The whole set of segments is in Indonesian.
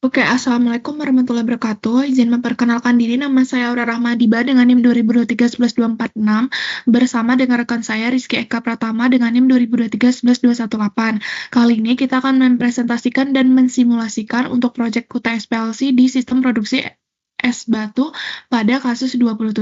Oke, Assalamualaikum warahmatullahi wabarakatuh. Izin memperkenalkan diri, nama saya Aura Rahmadiba dengan NIM 2023-11246 bersama dengan rekan saya Rizky Eka Pratama dengan NIM 2023-11218. Kali ini kita akan mempresentasikan dan mensimulasikan untuk proyek UTS PLC di sistem produksi es batu pada kasus 27.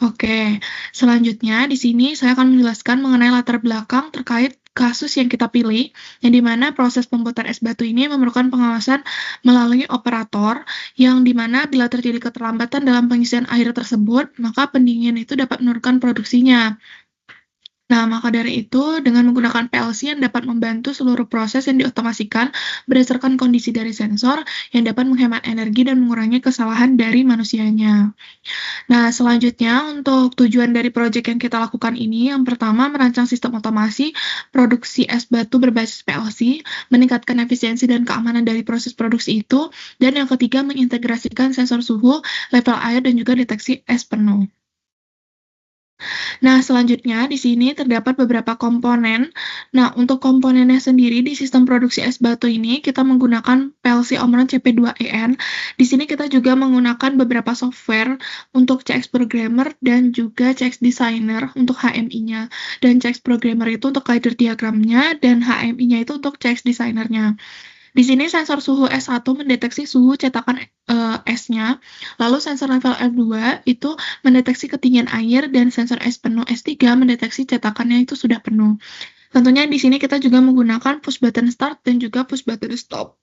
Oke, selanjutnya di sini saya akan menjelaskan mengenai latar belakang terkait kasus yang kita pilih, yang dimana proses pembuatan es batu ini memerlukan pengawasan melalui operator, yang dimana bila terjadi keterlambatan dalam pengisian air tersebut, maka pendingin itu dapat menurunkan produksinya. Nah, maka dari itu, dengan menggunakan PLC yang dapat membantu seluruh proses yang diotomasikan berdasarkan kondisi dari sensor yang dapat menghemat energi dan mengurangi kesalahan dari manusianya. Nah, selanjutnya untuk tujuan dari proyek yang kita lakukan ini, yang pertama merancang sistem otomasi produksi es batu berbasis PLC, meningkatkan efisiensi dan keamanan dari proses produksi itu, dan yang ketiga mengintegrasikan sensor suhu, level air, dan juga deteksi es penuh. Nah, selanjutnya di sini terdapat beberapa komponen. Nah, untuk komponennya sendiri di sistem produksi es batu ini kita menggunakan PLC Omron CP2EN. Di sini kita juga menggunakan beberapa software untuk CX Programmer dan juga CX Designer untuk HMI-nya. Dan CX Programmer itu untuk ladder diagramnya dan HMI-nya itu untuk CX Designer-nya. Di sini sensor suhu S1 mendeteksi suhu cetakan esnya, lalu sensor level F2 itu mendeteksi ketinggian air, dan sensor es penuh S3 mendeteksi cetakannya itu sudah penuh. Tentunya di sini kita juga menggunakan push button start dan juga push button stop.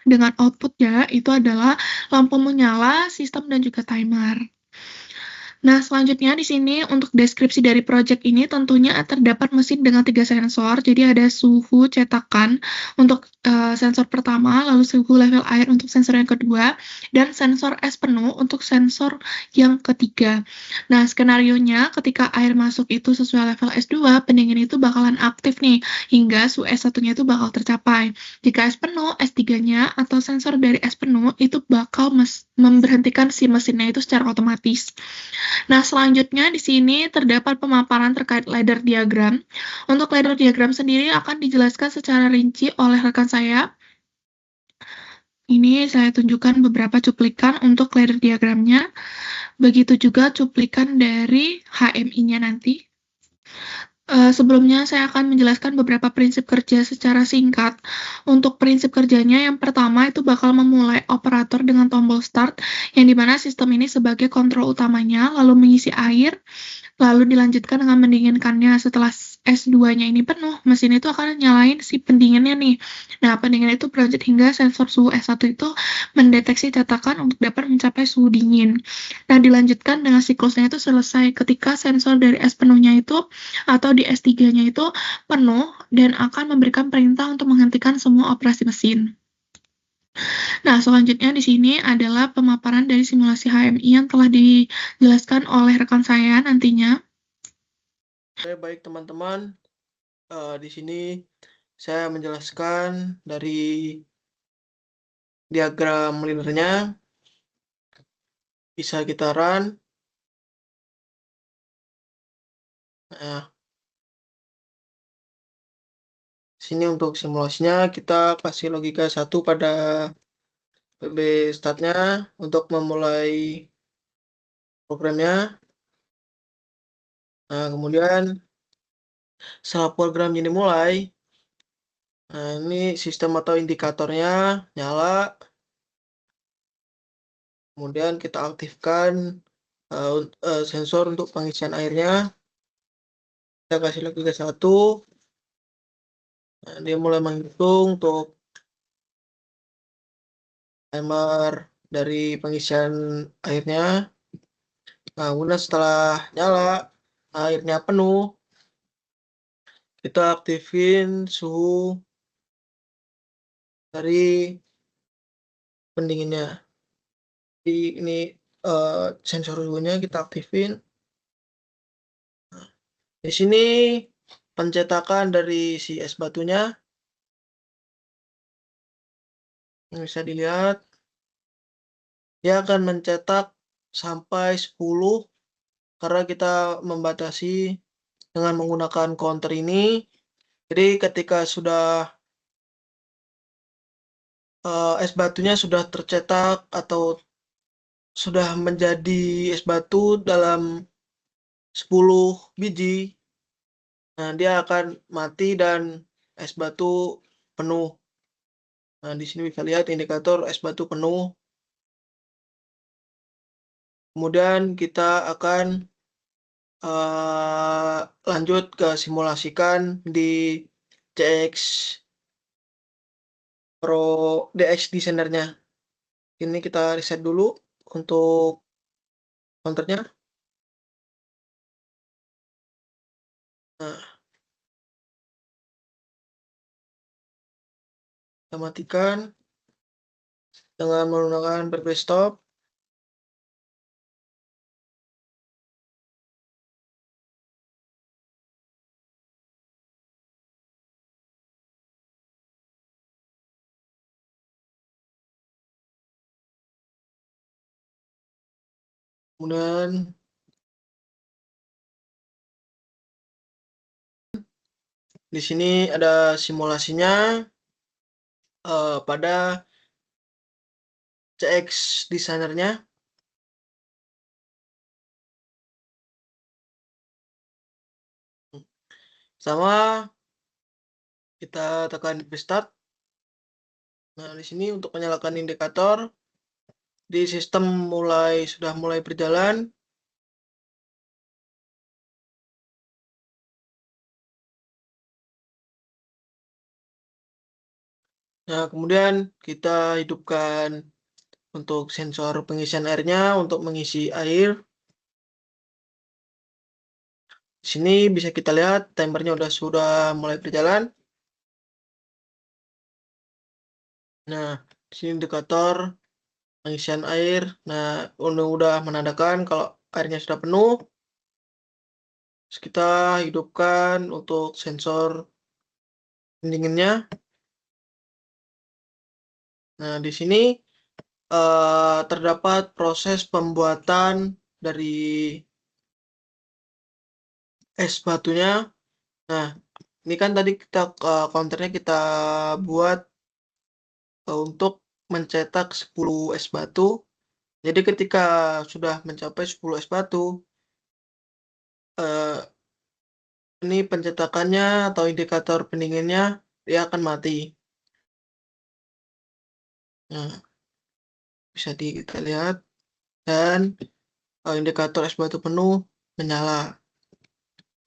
Dengan outputnya itu adalah lampu menyala, sistem, dan juga timer. Nah, selanjutnya di sini untuk deskripsi dari project ini tentunya terdapat mesin dengan 3 sensor. Jadi ada suhu cetakan untuk sensor pertama, lalu suhu level air untuk sensor yang kedua, dan sensor es penuh untuk sensor yang ketiga. Nah, skenarionya ketika air masuk itu sesuai level S2, pendingin itu bakalan aktif nih, hingga suhu S1-nya itu bakal tercapai. Jika es penuh, S3-nya atau sensor dari es penuh itu bakal memberhentikan si mesinnya itu secara otomatis. Nah, selanjutnya di sini terdapat pemaparan terkait ladder diagram. Untuk ladder diagram sendiri akan dijelaskan secara rinci oleh rekan saya. Ini saya tunjukkan beberapa cuplikan untuk ladder diagramnya. Begitu juga cuplikan dari HMI-nya nanti. Sebelumnya saya akan menjelaskan beberapa prinsip kerja secara singkat. Untuk prinsip kerjanya, yang pertama itu bakal memulai operator dengan tombol start, yang dimana sistem ini sebagai kontrol utamanya, lalu mengisi air, lalu dilanjutkan dengan mendinginkannya. Setelah S2-nya ini penuh, mesin itu akan nyalain si pendinginnya nih. Nah, pendingin itu berlanjut hingga sensor suhu S1 itu mendeteksi cetakan untuk dapat mencapai suhu dingin. Nah, dilanjutkan dengan siklusnya itu selesai ketika sensor dari S penuhnya itu atau di S3-nya itu penuh dan akan memberikan perintah untuk menghentikan semua operasi mesin. Nah, selanjutnya di sini adalah pemaparan dari simulasi HMI yang telah dijelaskan oleh rekan saya nantinya. Oke, baik teman-teman. Di sini saya menjelaskan dari diagram linearnya. Bisa kita run. Nah, sini untuk simulasinya kita kasih logika 1 pada PB startnya untuk memulai programnya. Nah, kemudian setelah program ini mulai, nah ini sistem atau indikatornya nyala. Kemudian kita aktifkan sensor untuk pengisian airnya. Kita kasih logika 1. Nah, dia mulai menghitung untuk timer dari pengisian airnya. Nah, kemudian setelah nyala, airnya penuh, kita aktifin suhu dari pendinginnya. Jadi ini sensor suhunya kita aktifin. Di sini pencetakan dari si es batunya yang bisa dilihat, dia akan mencetak sampai 10 karena kita membatasi dengan menggunakan counter ini. Jadi ketika sudah es batunya sudah tercetak atau sudah menjadi es batu dalam 10 biji, nah dia akan mati dan es batu penuh. Nah, di sini bisa lihat indikator es batu penuh. Kemudian kita akan lanjut ke simulasikan di CX Pro DX Designer-nya. Ini kita reset dulu untuk counternya. Nah, kita matikan dengan menggunakan backplace stop. Kemudian di sini ada simulasinya pada CX Designer-nya. Sama kita tekan restart. Nah, di sini untuk menyalakan indikator di sistem sudah mulai berjalan. Nah, kemudian kita hidupkan untuk sensor pengisian airnya untuk mengisi air. Di sini bisa kita lihat timernya sudah mulai berjalan. Nah, di sini indikator pengisian air. Nah, udah menandakan kalau airnya sudah penuh. Terus kita hidupkan untuk sensor pendinginnya. Nah, di sini terdapat proses pembuatan dari es batunya. Nah, ini kan tadi kita counternya kita buat untuk mencetak 10 es batu. Jadi ketika sudah mencapai 10 es batu, ini pencetakannya atau indikator pendinginnya dia akan mati. Nah, bisa kita lihat dan indikator es batu penuh menyala.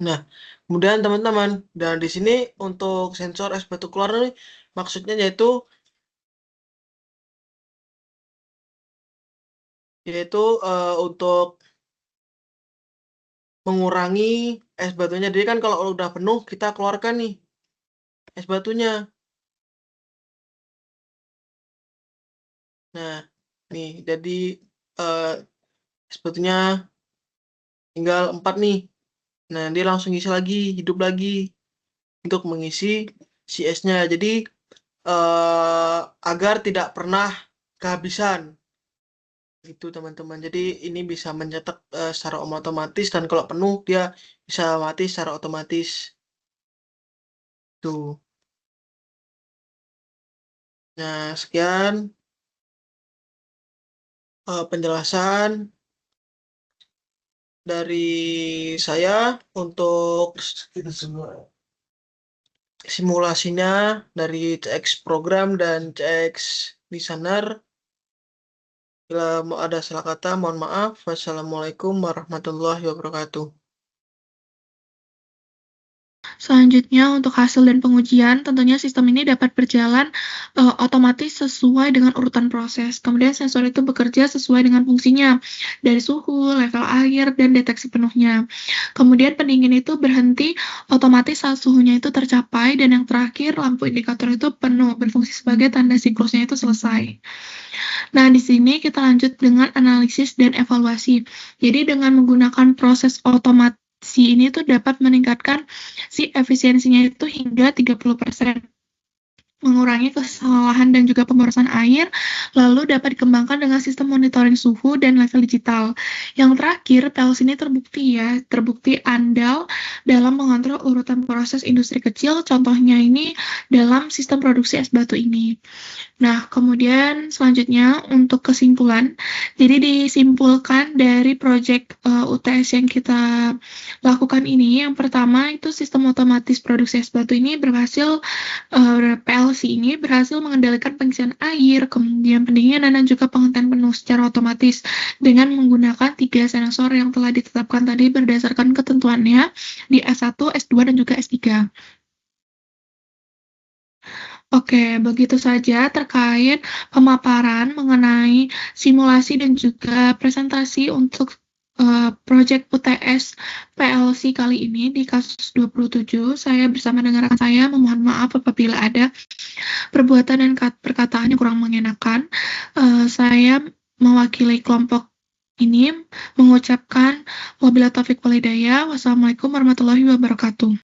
Nah, kemudian teman-teman, dan di sini untuk sensor es batu keluar nih, maksudnya yaitu untuk mengurangi es batunya. Jadi kan kalau udah penuh kita keluarkan nih es batunya. Nah, nih jadi es batunya tinggal 4 nih. Nah, dia langsung isi lagi, hidup lagi untuk mengisi si esnya. Jadi agar tidak pernah kehabisan. Itu teman-teman. Jadi ini bisa mencetak secara otomatis dan kalau penuh dia bisa mati secara otomatis. Tuh. Nah, sekian penjelasan dari saya untuk simulasinya dari CX program dan CX Designer. Bila mau ada salah kata, mohon maaf. Wassalamualaikum warahmatullahi wabarakatuh. Selanjutnya, untuk hasil dan pengujian, tentunya sistem ini dapat berjalan otomatis sesuai dengan urutan proses. Kemudian sensor itu bekerja sesuai dengan fungsinya, dari suhu, level air, dan deteksi penuhnya. Kemudian pendingin itu berhenti otomatis saat suhunya itu tercapai, dan yang terakhir lampu indikator itu penuh, berfungsi sebagai tanda siklusnya itu selesai. Nah, di sini kita lanjut dengan analisis dan evaluasi. Jadi dengan menggunakan proses otomatis ini tuh dapat meningkatkan si efisiensinya itu hingga 30%. mengurangi kesalahan dan juga pemborosan air, lalu dapat dikembangkan dengan sistem monitoring suhu dan level digital. Yang terakhir, PLC ini terbukti andal dalam mengontrol urutan proses industri kecil, contohnya ini dalam sistem produksi es batu ini. Nah, kemudian selanjutnya untuk kesimpulan, jadi disimpulkan dari proyek UTS yang kita lakukan ini, yang pertama itu sistem otomatis produksi es batu ini PLC ini berhasil mengendalikan pengisian air, kemudian pendinginan dan juga pengentasan penuh secara otomatis dengan menggunakan 3 sensor yang telah ditetapkan tadi berdasarkan ketentuannya di S1, S2, dan juga S3. Oke, begitu saja terkait pemaparan mengenai simulasi dan juga presentasi untuk proyek UTS PLC kali ini di kasus 27. Saya bersama dengan rekan saya memohon maaf apabila ada perbuatan dan perkataan yang kurang mengenakan. Saya mewakili kelompok ini mengucapkan wabillahi taufiq walhidayah. Wassalamualaikum warahmatullahi wabarakatuh.